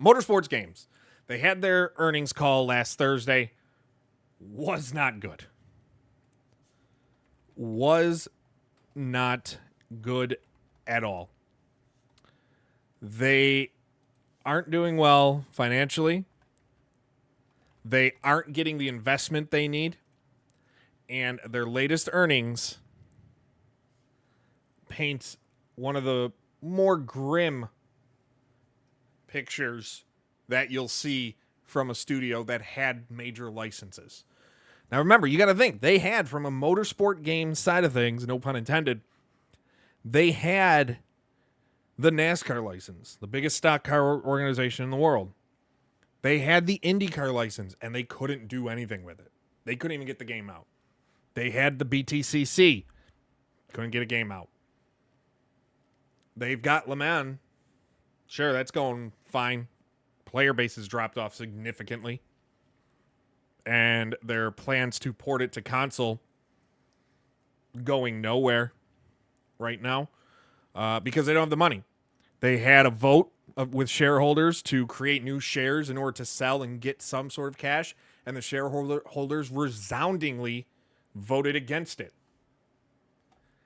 Motorsports Games. They had their earnings call last Thursday. Was not good. Was not good at all. They aren't doing well financially. They aren't getting the investment they need. And their latest earnings paints one of the more grim pictures that you'll see from a studio that had major licenses. Now remember, you got to think, they had, from a Motorsport Games side of things, no pun intended, they had the NASCAR license, the biggest stock car organization in the world. They had the IndyCar license, and they couldn't do anything with it. They couldn't even get the game out. They had the BTCC, couldn't get a game out. They've got Le Mans. Sure, that's going fine. Player base has dropped off significantly. And their plans to port it to console going nowhere right now because they don't have the money. They had a vote with shareholders to create new shares in order to sell and get some sort of cash, and the shareholders resoundingly voted against it.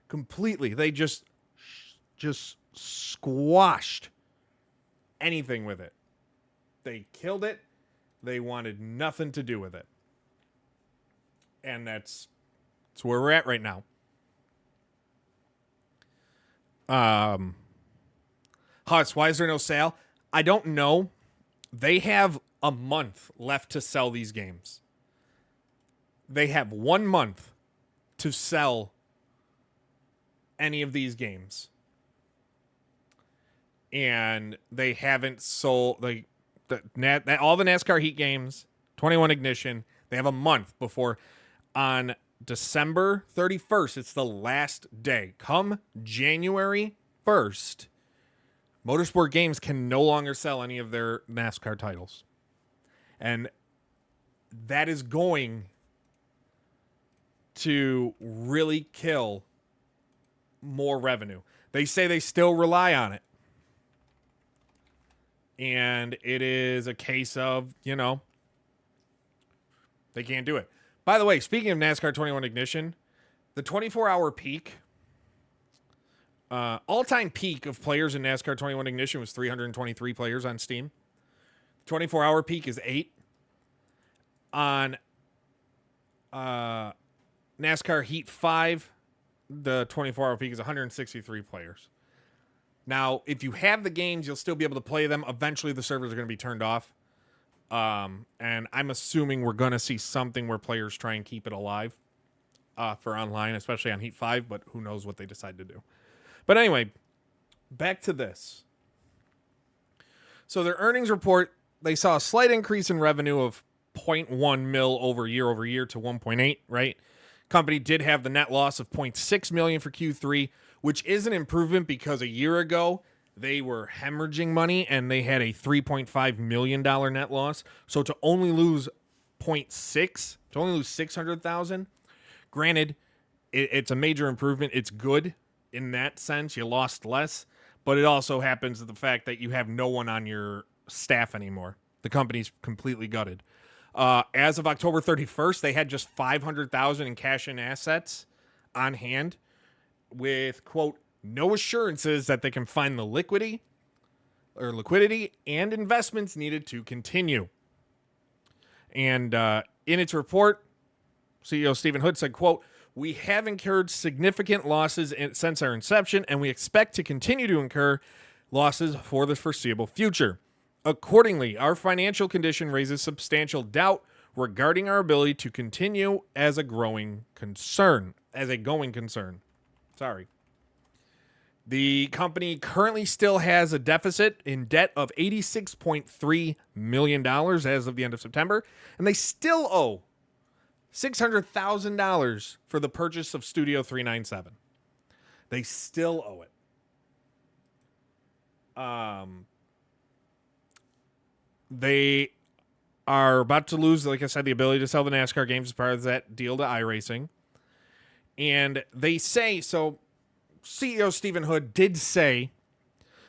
Completely. They just squashed anything with it. They killed it. They wanted nothing to do with it. And that's where we're at right now. Huss, why is there no sale? I don't know. They have a month left to sell these games. They have 1 month to sell any of these games. And they haven't sold all the NASCAR Heat games, 21 Ignition. They have a month before, on December 31st, it's the last day. Come January 1st, Motorsport Games can no longer sell any of their NASCAR titles. And that is going to really kill more revenue. They say they still rely on it. And it is a case of, they can't do it. By the way, speaking of NASCAR 21 Ignition, the 24-hour peak, all-time peak of players in NASCAR 21 Ignition was 323 players on Steam. 24-hour peak is 8. On NASCAR Heat 5, the 24-hour peak is 163 players. Now, if you have the games, you'll still be able to play them. Eventually, the servers are going to be turned off. And I'm assuming we're going to see something where players try and keep it alive for online, especially on Heat 5, but who knows what they decide to do. But anyway, back to this. So their earnings report, they saw a slight increase in revenue of 0.1 mil over year to 1.8, right? Company did have the net loss of 0.6 million for Q3, which is an improvement because a year ago they were hemorrhaging money and they had a $3.5 million net loss. So to only lose 0.6, to only lose 600,000, granted, it's a major improvement. It's good in that sense. You lost less, but it also happens to the fact that you have no one on your staff anymore. The company's completely gutted. As of October 31st, they had just 500,000 in cash and assets on hand, with, quote, no assurances that they can find the liquidity and investments needed to continue. And in its report, CEO Stephen Hood said, quote, we have incurred significant losses since our inception, and we expect to continue to incur losses for the foreseeable future. Accordingly, our financial condition raises substantial doubt regarding our ability to continue as a going concern. Sorry. The company currently still has a deficit in debt of $86.3 million as of the end of September, and they still owe $600,000 for the purchase of Studio 397. They still owe it. They are about to lose, like I said, the ability to sell the NASCAR games as part of that deal to iRacing. And they say, so CEO Stephen Hood did say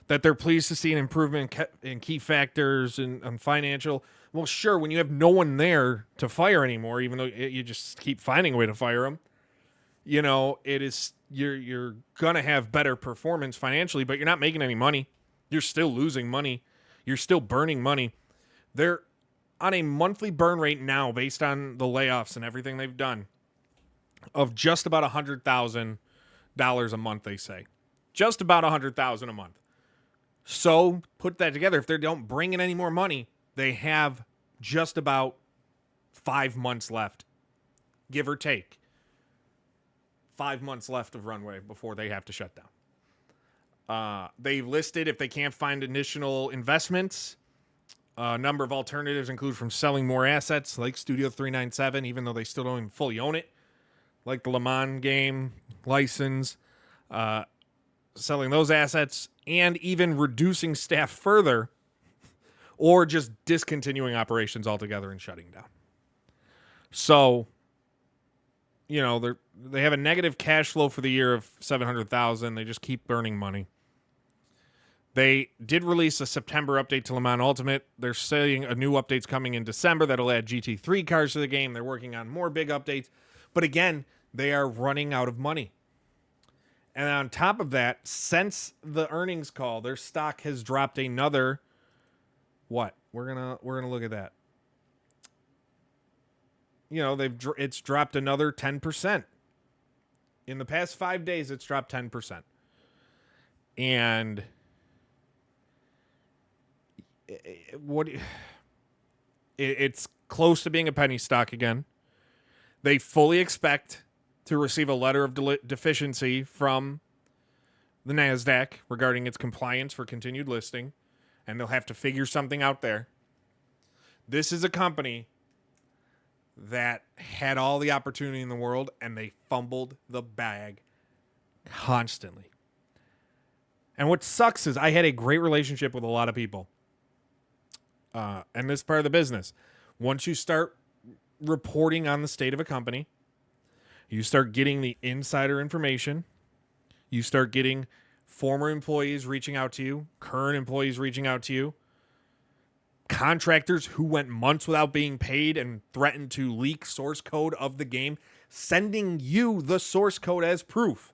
that they're pleased to see an improvement in key factors and financial. Well, sure, when you have no one there to fire anymore, even though you just keep finding a way to fire them, it is you're gonna have better performance financially, but you're not making any money. You're still losing money. You're still burning money. They're on a monthly burn rate now, based on the layoffs and everything they've done, of just about $100,000 a month. They say just about $100,000 a month. So put that together. If they don't bring in any more money, they have just about 5 months left, give or take. 5 months left of runway before they have to shut down. They listed, if they can't find additional investments, a number of alternatives include from selling more assets like Studio 397, even though they still don't even fully own it, like the Le Mans game license, selling those assets, and even reducing staff further, or just discontinuing operations altogether and shutting down. So, they have a negative cash flow for the year of $700,000. They just keep burning money. They did release a September update to Le Mans Ultimate. They're saying a new update's coming in December that'll add GT3 cars to the game. They're working on more big updates. But again, they are running out of money. And on top of that, since the earnings call, their stock has dropped another what? We're gonna look at that. It's dropped another 10%. In the past 5 days, it's dropped 10%. And it's close to being a penny stock again. They fully expect to receive a letter of deficiency from the NASDAQ regarding its compliance for continued listing, and they'll have to figure something out there. This is a company that had all the opportunity in the world, and they fumbled the bag constantly. And what sucks is I had a great relationship with a lot of people. And this part of the business. Once you start reporting on the state of a company, you start getting the insider information. You start getting former employees reaching out to you, current employees reaching out to you, contractors who went months without being paid and threatened to leak source code of the game, sending you the source code as proof.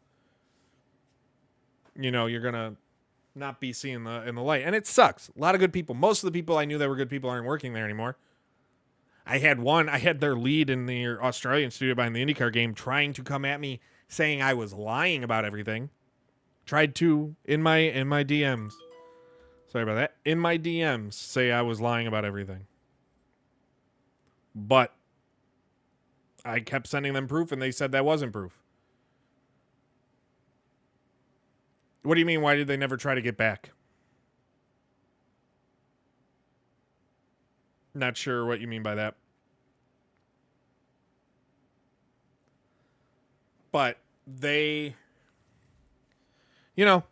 You're going to not be seen in the light. And it sucks. A lot of good people. Most of the people I knew that were good people aren't working there anymore. I had their lead in the Australian studio behind the IndyCar game trying to come at me saying I was lying about everything. Tried to in my DMs. Sorry about that. In my DMs say I was lying about everything. But I kept sending them proof and they said that wasn't proof. What do you mean? Why did they never try to get back? Not sure what you mean by that. But they, it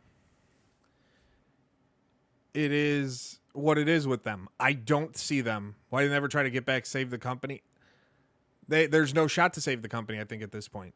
is what it is with them. I don't see them. Why did they never try to get back, save the company? There's no shot to save the company, I think, at this point.